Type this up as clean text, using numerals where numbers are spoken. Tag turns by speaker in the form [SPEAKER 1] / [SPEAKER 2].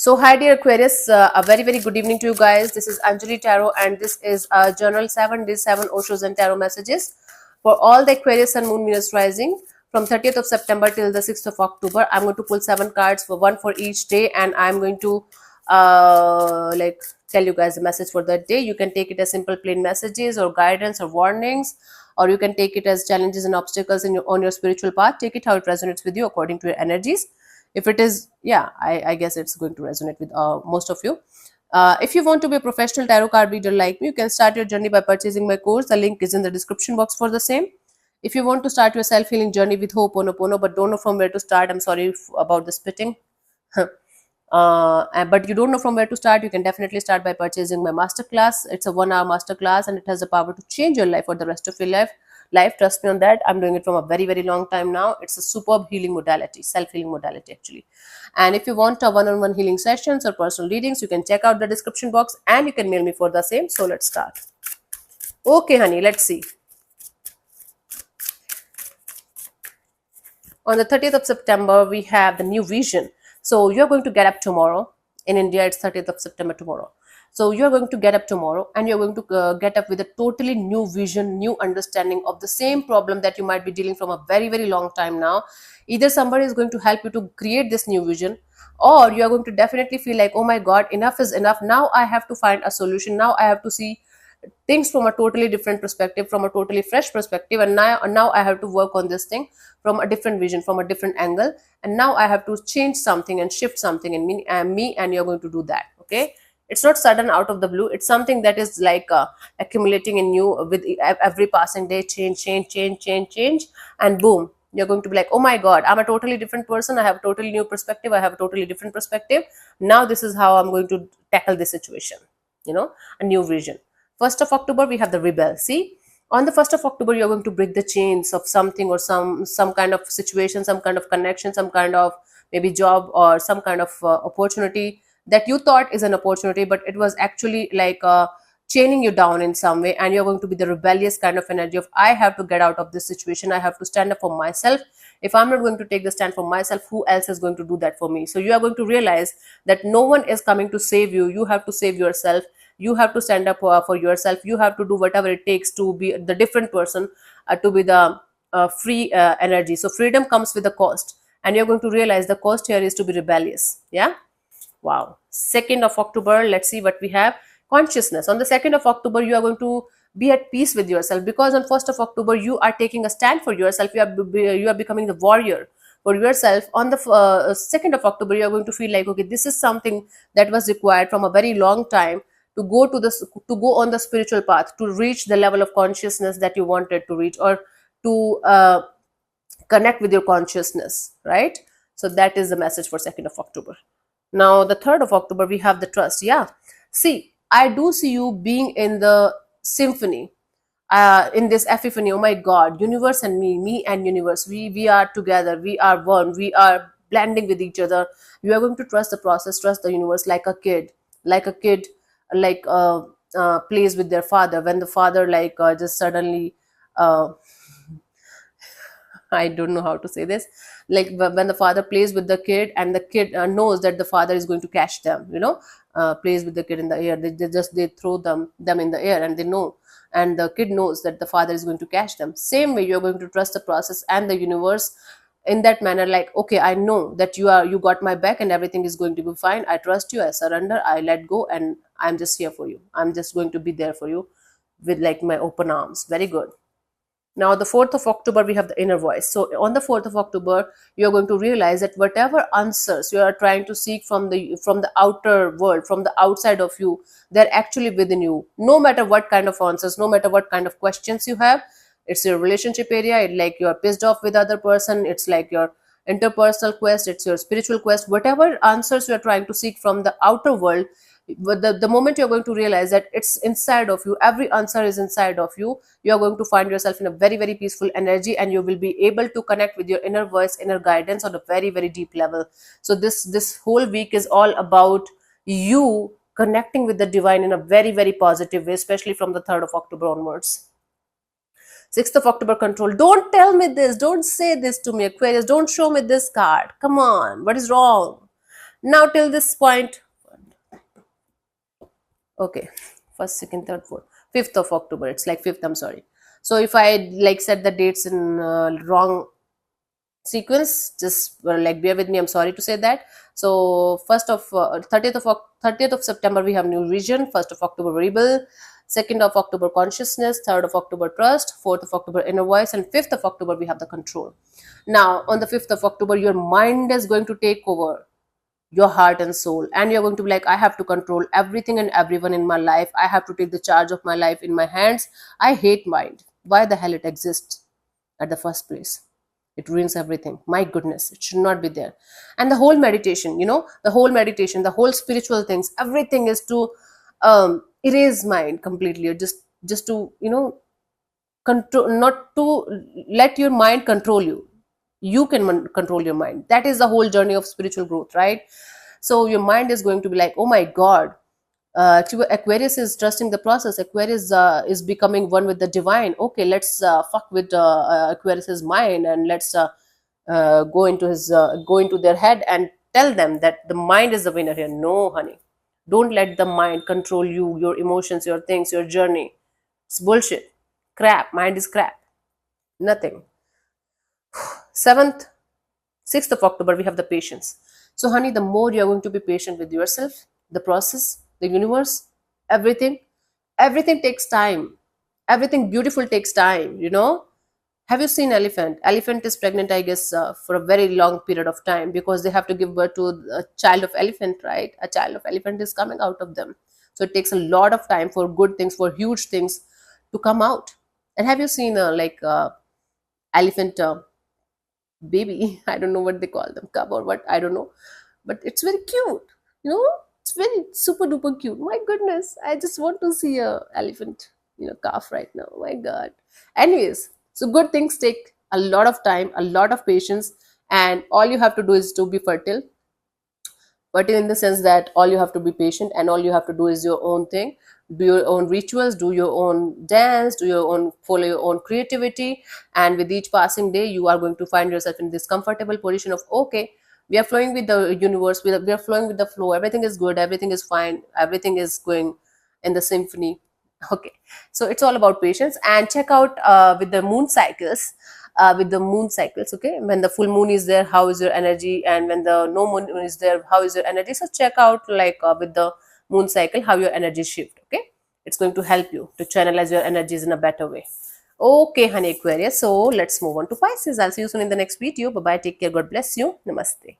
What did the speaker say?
[SPEAKER 1] So, hi dear Aquarius, a very good evening to you guys. This is Anjali Tarot, and this is Journal 7 Days 7 Oshos and Tarot messages for all the Aquarius and Moon Venus rising from 30th of September till the 6th of October. I'm going to pull 7 cards for one for each day, and I'm going to tell you guys the message for that day. You can take it as simple plain messages or guidance or warnings, or you can take it as challenges and obstacles on your spiritual path. Take it how it resonates with you according to your energies. If it is, yeah, I guess it's going to resonate with most of you. If you want to be a professional tarot card reader like me, you can start your journey by purchasing my course. The link is in the description box for the same. If you want to start your self-healing journey with Ho'oponopono but don't know from where to start, I'm sorry about the spitting. But you don't know from where to start, you can definitely start by purchasing my masterclass. It's a 1 hour masterclass and it has the power to change your life for the rest of your life. Trust me on that. I'm doing it from a very long time now. It's a superb healing modality, self-healing modality actually. And if you want a one-on-one healing sessions or personal readings, you can check out the description box and you can mail me for the same. So let's start. Okay honey, let's see. On the 30th of September, we have the new vision. So you're going to get up tomorrow. In India, it's 30th of September tomorrow. So you're going to get up tomorrow and you're going to get up with a totally new vision, new understanding of the same problem that you might be dealing from a very long time now. Either somebody is going to help you to create this new vision, or you're going to definitely feel like, oh my God, enough is enough. Now I have to find a solution. Now I have to see things from a totally different perspective, from a totally fresh perspective, and now I have to work on this thing from a different vision, from a different angle, and now I have to change something and shift something in me, and you're going to do that. Okay, it's not sudden out of the blue. It's something that is like accumulating in you with every passing day. Change, and boom, you're going to be like, oh my God, I'm a totally different person. I have a totally new perspective. I have a totally different perspective. Now this is how I'm going to tackle this situation. A new vision. 1st of October, we have the rebel. See, on the 1st of October, you're going to break the chains of something or some kind of situation, some kind of connection, some kind of maybe job or some kind of opportunity that you thought is an opportunity, but it was actually like chaining you down in some way, and you're going to be the rebellious kind of energy of, I have to get out of this situation. I have to stand up for myself. If I'm not going to take the stand for myself, who else is going to do that for me? So you are going to realize that no one is coming to save you. You have to save yourself. You have to stand up for yourself. You have to do whatever it takes to be the different person, to be the free energy. So freedom comes with a cost, and you're going to realize the cost here is to be rebellious. Yeah. Wow. 2nd of October, let's see what we have. Consciousness. On the 2nd of October, you are going to be at peace with yourself, because on 1st of October, you are taking a stand for yourself. You are becoming the warrior for yourself. On the 2nd of October, you are going to feel like, okay, this is something that was required from a very long time, to go on the spiritual path, to reach the level of consciousness that you wanted to reach, or to connect with your consciousness, right? So that is the message for 2nd of October. Now the 3rd of October, we have the trust. Yeah, see, I do see you being in the symphony, in this epiphany. Oh my God, universe and me and universe, we are together, we are one, we are blending with each other. You are going to trust the process, trust the universe, like a kid, like plays with their father, when the father just suddenly uh, I don't know how to say this, like when the father plays with the kid, and the kid knows that the father is going to catch them, plays with the kid in the air. They throw them in the air, and they know, and the kid knows that the father is going to catch them. Same way, you're going to trust the process and the universe in that manner, like, okay, I know that you got my back and everything is going to be fine. I trust you, I surrender, I let go, and I'm just here for you. I'm just going to be there for you with like my open arms. Very good. Now, the 4th of October, we have the inner voice. So, on the 4th of October, you're going to realize that whatever answers you are trying to seek from the outer world, from the outside of you, they're actually within you. No matter what kind of answers, no matter what kind of questions you have, it's your relationship area. It's like you're pissed off with other person. It's like your interpersonal quest. It's your spiritual quest. Whatever answers you're trying to seek from the outer world, but the moment you're going to realize that it's inside of you, every answer is inside of you, you're going to find yourself in a very peaceful energy, and you will be able to connect with your inner voice, inner guidance on a very deep level. So this whole week is all about you connecting with the divine in a very positive way, especially from the 3rd of October onwards. 6th of October, control. Don't tell me this. Don't say this to me, Aquarius. Don't show me this card. Come on. What is wrong? Now till this point, okay, first, second, third, fourth, 5th of October, it's like 5th, I'm sorry. So if I like set the dates in wrong sequence, just like bear with me, I'm sorry to say that. So first of 30th of September we have new vision, 1st of October rebel, 2nd of October consciousness, 3rd of October trust, 4th of October inner voice, and 5th of October we have the control. Now on the 5th of October your mind is going to take over your heart and soul, and you're going to be like, I have to control everything and everyone in my life, I have to take the charge of my life in my hands. I hate mind, why the hell it exists at the first place? It ruins everything, my goodness, it should not be there. And the whole meditation, the whole meditation, the whole spiritual things, everything is to erase mind completely, or just to control, not to let your mind control you. You can control your mind. That is the whole journey of spiritual growth, right? So your mind is going to be like, oh my god, actually, Aquarius is trusting the process. Aquarius is becoming one with the divine. Okay, let's fuck with Aquarius's mind, and let's go into their head and tell them that the mind is the winner here. No, honey, don't let the mind control you, your emotions, your things, your journey. It's bullshit, crap. Mind is crap, nothing. 7th, 6th of October, we have the patience. So, honey, the more you're going to be patient with yourself, the process, the universe, everything, everything takes time. Everything beautiful takes time. Have you seen elephant? Elephant is pregnant, I guess, for a very long period of time, because they have to give birth to a child of elephant, right? A child of elephant is coming out of them. So it takes a lot of time for good things, for huge things to come out. And have you seen elephant baby? I don't know what they call them, cub or what, I don't know, but it's very cute. you know it's very super duper cute. My goodness, I just want to see a elephant calf right now. My god. Anyways, so good things take a lot of time, a lot of patience, and all you have to do is to be fertile. Fertile in the sense that all you have to be patient, and all you have to do is your own thing. Do your own rituals, do your own dance, do your own, follow your own creativity. And with each passing day you are going to find yourself in this comfortable position of, okay, we are flowing with the universe, we are flowing with the flow, everything is good, everything is fine, everything is going in the symphony. Okay, so it's all about patience. And check out with the moon cycles, okay, when the full moon is there, how is your energy, and when the no moon is there, how is your energy. So check out, like, with the moon cycle, how your energy shift. Okay, it's going to help you to channelize your energies in a better way. Okay, honey Aquarius, so let's move on to Pisces. I'll see you soon in the next video. Bye bye, take care, God bless you, namaste.